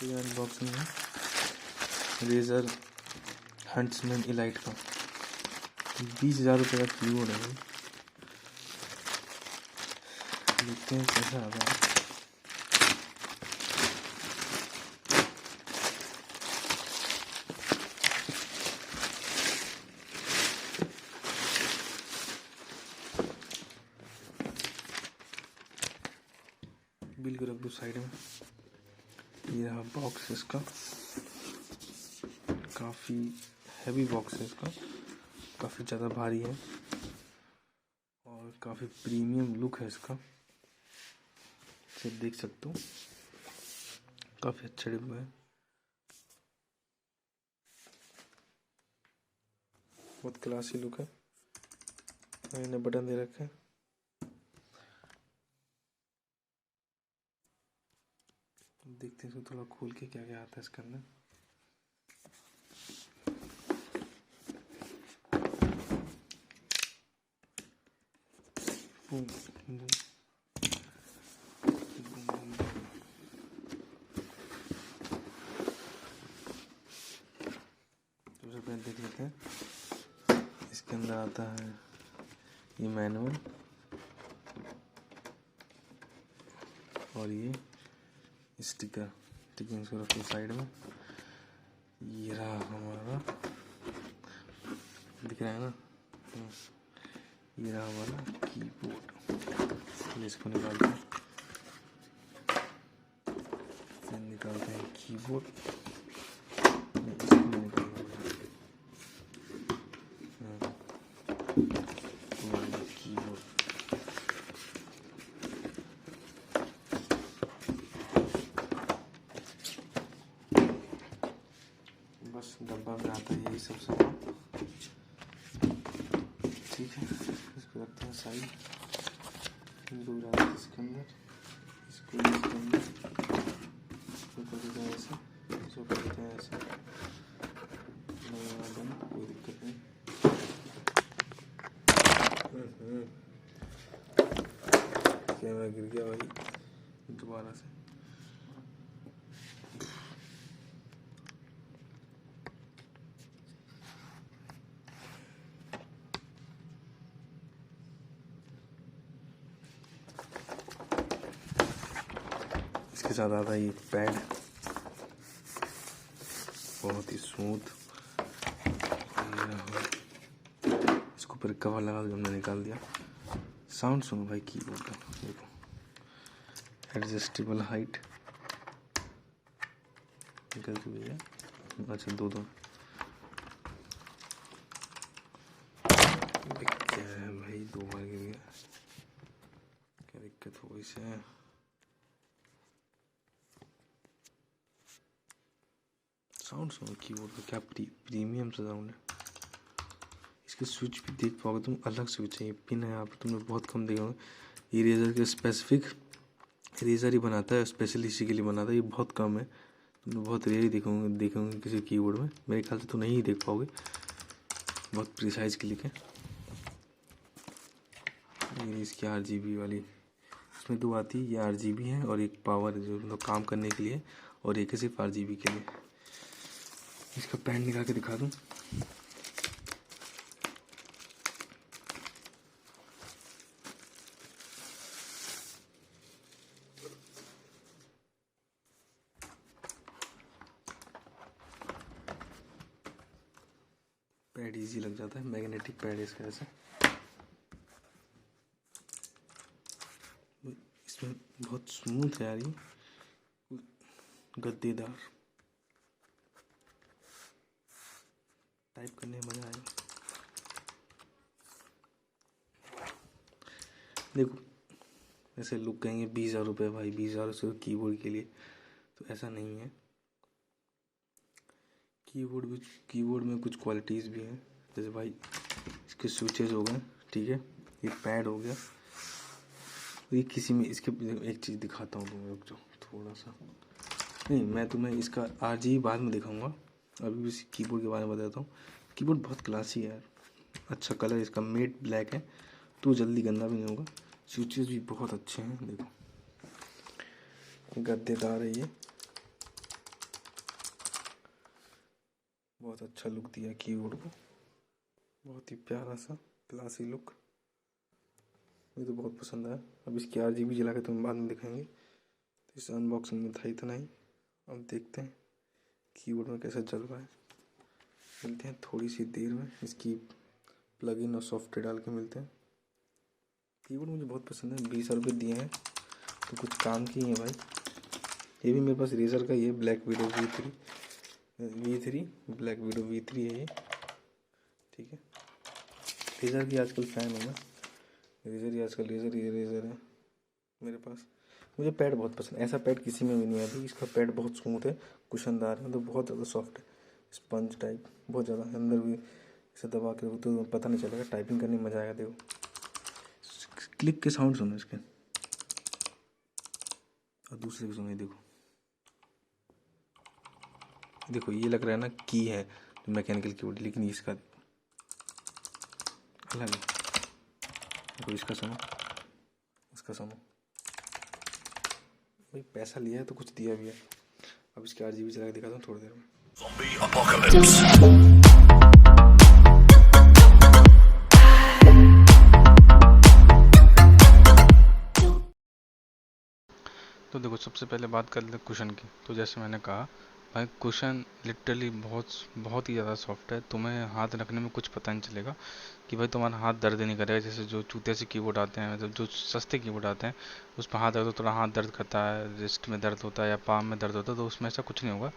तो ये अनबॉक्सिंग है रेजर हंट्समैन इलाइट का। 20,000 रुपये का कीबोर्ड है। देखते हैं कैसा आ रहा है। बिल को रख दो साइड में। ये रहा बॉक्स इसका, काफ़ी हैवी बॉक्स है इसका, काफ़ी ज़्यादा भारी है और काफ़ी प्रीमियम लुक है इसका। देख सकते हो काफ़ी अच्छा डिब्बा है, बहुत क्लासी लुक है। मैंने बटन दे रखे हैं। देखते हैं थोड़ा खोल के क्या क्या आता है इसके अंदर। सबसे पहले देख लेते हैं इसके अंदर आता है ये मैनुअल और ये स्टिकर। टिकिंग को रखो साइड में। ये रहा हमारा, दिख रहा है ना, ये रहा हमारा कीबोर्ड। इसको निकालते हैं, कीबोर्ड। कीबोर्ड बस डब्बा में आता है यही सब सामान। ठीक है, इसको रखते हैं साइड। दो रहता है इसके अंदर, इसको इसके अंदर, इसको कर देते हैं ऐसे, इसको कर देते हैं ऐसे। कोई दिक्कत नहीं। कैमरा गिर गया भाई, दोबारा से। इसके साथ आता है ये पैड, बहुत ही स्मूथ। इसको ऊपर कवर लगा के हमने निकाल दिया। साउंड सुनो भाई कीबोर्ड का, देखो एडजस्टेबल हाइट गलती हुई है। अच्छा दो क्या है भाई, 2 बार गिर गया, क्या दिक्कत हो इसे। साउंड सुनो कीबोर्ड का, क्या प्रीमियम सा साउंड है। इसके स्विच भी देख पाओगे तुम, अलग स्विच है। ये पिन है यहाँ पर, तुमने बहुत कम देखा होगा। ये रेजर के स्पेसिफिक रेजर ही बनाता है, स्पेशल इसी के लिए बनाता है। ये बहुत कम है, तुमने बहुत रेयर ही देखोगे किसी कीबोर्ड में। मेरे ख्याल से तो नहीं देख पाओगे, बहुत प्रिसाइज क्लिक है। ये इसकी RGB वाली, इसमें 2 आती है। ये RGB है और एक पावर जो मतलब काम करने के लिए, और एक है सिर्फ RGB के लिए। इसका पैड निकाल के दिखा दूँ। पैड इजी लग जाता है, मैग्नेटिक पैड इसका ऐसा। इसमें बहुत स्मूथ है यार, ये गद्देदार, टाइप करने में मजा आएगा। देखो ऐसे लुक कहेंगे 20,000 रुपये भाई, 20,000 से कीबोर्ड के लिए, तो ऐसा नहीं है। कीबोर्ड में कुछ क्वालिटीज़ भी हैं, जैसे भाई इसके स्विचेस हो गए, ठीक है, ये पैड हो गया। ये किसी में इसके एक चीज़ दिखाता हूँ तुम्हें, रुक जाओ थोड़ा सा। नहीं, मैं तुम्हें इसका RGB बाद में दिखाऊंगा, अभी भी कीबोर्ड के बारे में बताता हूँ। कीबोर्ड बहुत क्लासी है यार, अच्छा कलर इसका मेट ब्लैक है, तो जल्दी गंदा भी नहीं होगा। स्विचेस भी बहुत अच्छे हैं, देखो गद्देदार है ये। बहुत अच्छा लुक दिया कीबोर्ड को, बहुत ही प्यारा सा क्लासी लुक, मुझे तो बहुत पसंद आया। अब इसकी RGB जला के तुम्हें बाद में दिखाएंगे। तो इस अनबॉक्सिंग में था इतना ही। अब देखते हैं कीबोर्ड में कैसा चल रहा है। मिलते हैं थोड़ी सी देर में, इसकी प्लग इन और सॉफ्टवेयर डाल के मिलते हैं। कीबोर्ड मुझे बहुत पसंद है, 20 रुपये दिए हैं तो कुछ काम की है भाई। ये भी मेरे पास रेजर का ही है, black window V3 black window V3 है ये, ठीक है। रेजर की आजकल फ़ैन हूँ मैं, रेजर ही आजकल रेजर है मेरे पास। मुझे पैड बहुत पसंद है, ऐसा पैड किसी में भी नहीं है अभी। इसका पैड बहुत स्मूथ है, कुशनदार है, मतलब बहुत ज़्यादा सॉफ्ट है, स्पंज टाइप, बहुत ज़्यादा। अंदर भी इसे दबा के तो पता नहीं चलेगा, टाइपिंग करने में मज़ा आएगा। देखो क्लिक के साउंड सुनो इसके, और दूसरे भी सुनो। देखो देखो, ये लग रहा है ना की है मैकेनिकल कीबोर्ड, लेकिन इसका अलग है। देखो इसका सुनो, इसका सुनो भाई, पैसा लिया है तो कुछ दिया भी है। अब इसके RGB चला के दिखाता हूँ थोड़ी देर में। तो देखो, सबसे पहले बात कर ले कुशन की। तो जैसे मैंने कहा भाई, कुशन लिटरली बहुत बहुत ही ज़्यादा सॉफ्ट है। तुम्हें हाथ रखने में कुछ पता नहीं चलेगा कि भाई तुम्हारा हाथ दर्द नहीं करेगा। जैसे जो चूते से कीबोर्ड आते हैं, मतलब जो सस्ते कीबोर्ड आते हैं, उस पर हाथ रख दो थोड़ा हाथ दर्द करता है, रिस्ट में दर्द होता है या पाम में दर्द होता है, तो उसमें ऐसा कुछ नहीं होगा।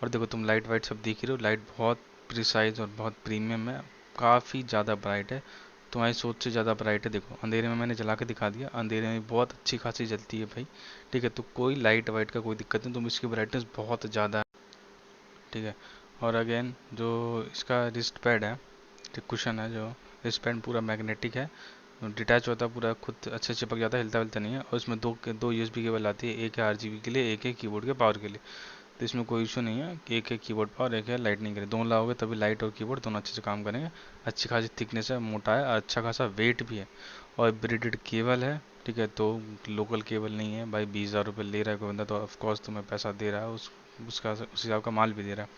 और देखो, तुम लाइट वाइट सब देख ही रहे हो, लाइट बहुत प्रिसाइज और बहुत प्रीमियम है, काफ़ी ज़्यादा ब्राइट है, तुम्हारी सोच से ज़्यादा ब्राइट है। देखो अंधेरे में मैंने जला के दिखा दिया, अंधेरे में बहुत अच्छी खासी जलती है भाई, ठीक है। तो कोई लाइट वाइट का कोई दिक्कत नहीं, तुम इसकी ब्राइटनेस बहुत ज़्यादा है, ठीक है। और अगेन जो इसका रिस्ट पैड है, जो कुशन है, जो रिस्ट पैड पूरा मैग्नेटिक है, डिटैच होता है पूरा, खुद अच्छे से चिपक जाता है, हिलता विलता नहीं है। और इसमें दो USB केबल आती है, एक है RGB के लिए, एक है कीबोर्ड के पावर के लिए। तो इसमें कोई इशू नहीं है कि एक है कीबोर्ड पावर, एक है लाइटनिंग के लिए। दोनों लाओगे तभी लाइट और कीबोर्ड दोनों अच्छे से काम करेंगे। अच्छी खासी थिकनेस है, मोटा है, और अच्छा खासा वेट भी है, और ब्रेडेड केबल है, ठीक है। तो लोकल केबल नहीं है भाई। 20,000 रुपये ले रहा है कोई बंदा तो ऑफकोर्स तुम्हें पैसा दे रहा है, उसका उस हिसाब का माल भी दे रहा है।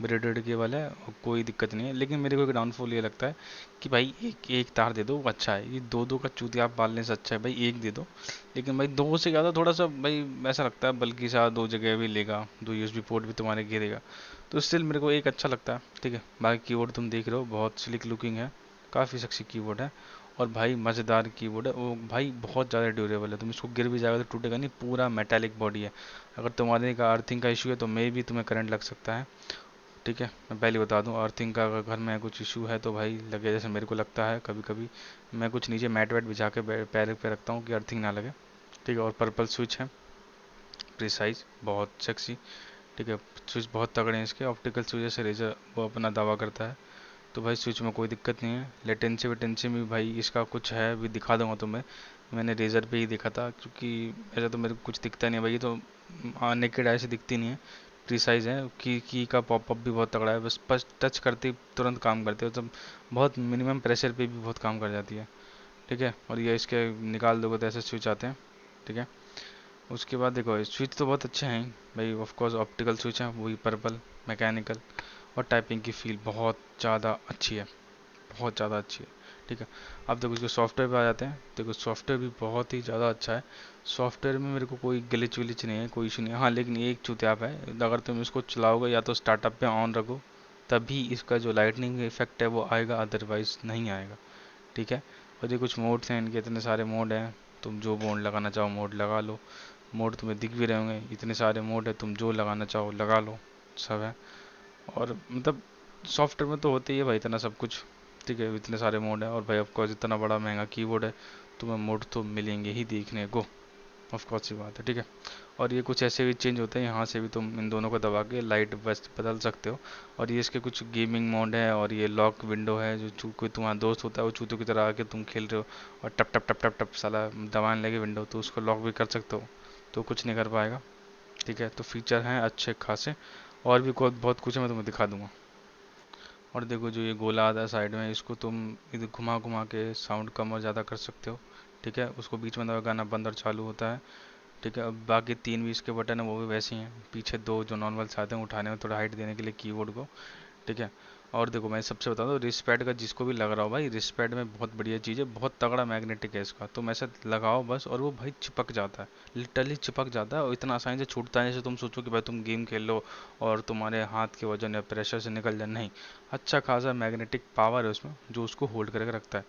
ब्रेडेड केबल है और कोई दिक्कत नहीं है। लेकिन मेरे को एक डाउनफॉल ये लगता है कि भाई एक एक तार दे दो, वो अच्छा है। ये दो दो का चूतिया आप पालने से अच्छा है भाई एक दे दो। लेकिन भाई दो से ज़्यादा थोड़ा सा भाई ऐसा लगता है, बल्कि सा दो जगह भी लेगा, दो USB पोर्ट भी तुम्हारे घेरेगा। तो स्टिल मेरे को एक अच्छा लगता है, ठीक है। बाकी कीबोर्ड तुम देख रहे हो, बहुत स्लिक लुकिंग है, काफ़ी सेक्सी कीबोर्ड है, और भाई मज़ेदार कीबोर्ड है वो भाई, बहुत ज़्यादा ड्यूरेबल है। तुम इसको गिर भी जाएगा तो टूटेगा नहीं, पूरा मेटालिक बॉडी है। अगर तुम्हारे का अर्थिंग का इशू है तो मे भी तुम्हें करंट लग सकता है, ठीक है। मैं पहले बता दूं, अर्थिंग का अगर घर में कुछ इशू है तो भाई लगे, जैसे मेरे को लगता है कभी कभी। मैं कुछ नीचे मैट वैट बिछा के पैर पे रखता हूँ कि अर्थिंग ना लगे, ठीक है। और पर्पल स्विच है, प्रिसाइज, बहुत सेक्सी, ठीक है। स्विच बहुत तगड़े हैं इसके, ऑप्टिकल स्विच से रेजर वो अपना दावा करता है। तो भाई स्विच में कोई दिक्कत नहीं है। लेटेंसी वेटेंसी में भाई इसका कुछ है, भी दिखा दूंगा तुम्हें। मैंने रेजर पे ही देखा था, क्योंकि ऐसा तो मेरे को कुछ दिखता नहीं है भाई, ये तो नेकेड आई से दिखती नहीं है। प्रिसाइज है, की का पॉपअप भी बहुत तगड़ा है, बस टच करते ही तुरंत काम करते हो, तो बहुत मिनिमम प्रेशर पे भी बहुत काम कर जाती है, ठीक है। और ये इसके निकाल दोगे तो ऐसे स्विच आते हैं, ठीक है। उसके बाद देखो, स्विच तो बहुत अच्छे हैं भाई, ऑफ कोर्स ऑप्टिकल स्विच है, वही पर्पल, मैकेनिकल, और टाइपिंग की फील बहुत ज़्यादा अच्छी है, बहुत ज़्यादा अच्छी है, ठीक है। अब देखो इसके सॉफ्टवेयर पे आ जाते हैं। देखो सॉफ्टवेयर भी बहुत ही ज़्यादा अच्छा है। सॉफ्टवेयर में मेरे को कोई ग्लिच विलिच नहीं है, कोई इशू नहीं है। हाँ लेकिन एक चूतियाप है, अगर तुम इसको चलाओगे या तो स्टार्टअप पे ऑन रखो, तभी इसका जो लाइटनिंग इफेक्ट है वो आएगा, अदरवाइज नहीं आएगा, ठीक है। और ये कुछ मोड्स हैं इनके, इतने सारे मोड हैं, तुम जो मोड लगाना चाहो मोड लगा लो। मोड तुम्हें दिख भी रहे होंगे, इतने सारे मोड है, तुम जो लगाना चाहो लगा लो, सब है। और मतलब सॉफ्टवेयर में तो होते ही है भाई इतना सब कुछ, ठीक है। इतने सारे मोड है, और भाई ऑफकोर्स इतना बड़ा महंगा कीबोर्ड है, तुम्हें मोड तो मिलेंगे ही देखने को, ऑफकोर्स सी बात है, ठीक है। और ये कुछ ऐसे भी चेंज होते हैं, यहाँ से भी तुम इन दोनों को दबा के लाइट वेस्ट बदल सकते हो। और ये इसके कुछ गेमिंग मोड है, और ये लॉक विंडो है, जो कोई तुम्हारा दोस्त होता है वो चूतों की तरह आके तुम खेल रहे हो और टप टप टप टप टप साला दबाने लगे विंडो, तो उसको लॉक भी कर सकते हो, तो कुछ नहीं कर पाएगा, ठीक है। तो फीचर हैं अच्छे खासे, और भी बहुत कुछ है, मैं तुम्हें दिखा दूंगा। और देखो जो ये गोला आता है साइड में, इसको तुम इधर घुमा घुमा के साउंड कम और ज़्यादा कर सकते हो, ठीक है। उसको बीच में दबा गाना बंद और चालू होता है, ठीक है। अब बाकी तीन भी इसके बटन है वो भी वैसे ही हैं, पीछे दो जो नॉर्मल से आते हैं उठाने में थोड़ा हाइट देने के लिए कीबोर्ड को, ठीक है। और देखो मैं सबसे बता दूँ, रिस्ट पैड का जिसको भी लग रहा हो भाई, रिस्ट पैड में बहुत बढ़िया चीज़ है, बहुत तगड़ा मैग्नेटिक है इसका। तुम ऐसे लगाओ बस, और वो भाई चिपक जाता है, लिटरली चिपक जाता है, और इतना आसानी से छूटता है। जैसे तुम सोचो कि भाई तुम गेम खेल लो और तुम्हारे हाथ के वजन या प्रेशर से निकल जाए, नहीं, अच्छा खासा मैग्नेटिक पावर है उसमें जो उसको होल्ड करके रखता है।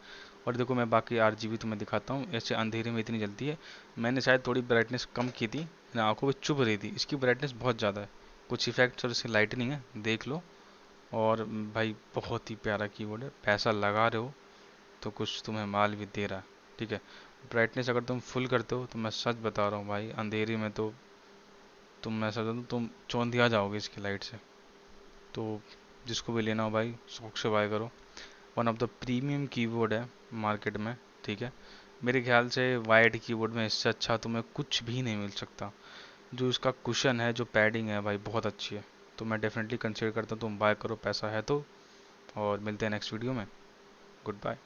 और देखो मैं बाकी RGB तुम्हें दिखाता हूँ, ऐसे अंधेरे में इतनी जलती है। मैंने शायद थोड़ी ब्राइटनेस कम की थी, मेरी आंखों पे चुभ रही थी, इसकी ब्राइटनेस बहुत ज़्यादा है। कुछ इफेक्ट्स और इसकी लाइटनिंग है, देख लो। और भाई बहुत ही प्यारा कीबोर्ड है, पैसा लगा रहे हो तो कुछ तुम्हें माल भी दे रहा है, ठीक है। ब्राइटनेस अगर तुम फुल करते हो तो मैं सच बता रहा हूँ भाई, अंधेरे में तो तुम, ऐसा समझो तुम चौंधिया जाओगे इसकी लाइट से। तो जिसको भी लेना हो भाई शौक से बाय करो। One of the premium keyboard है मार्केट में, ठीक है। मेरे ख्याल से वायर्ड कीबोर्ड में इससे अच्छा तुम्हें कुछ भी नहीं मिल सकता। जो इसका कुशन है, जो पैडिंग है भाई, बहुत अच्छी है। तो मैं डेफिनेटली कंसिडर करता हूँ तुम बाय करो, पैसा है तो। और मिलते हैं नेक्स्ट वीडियो में। Good bye.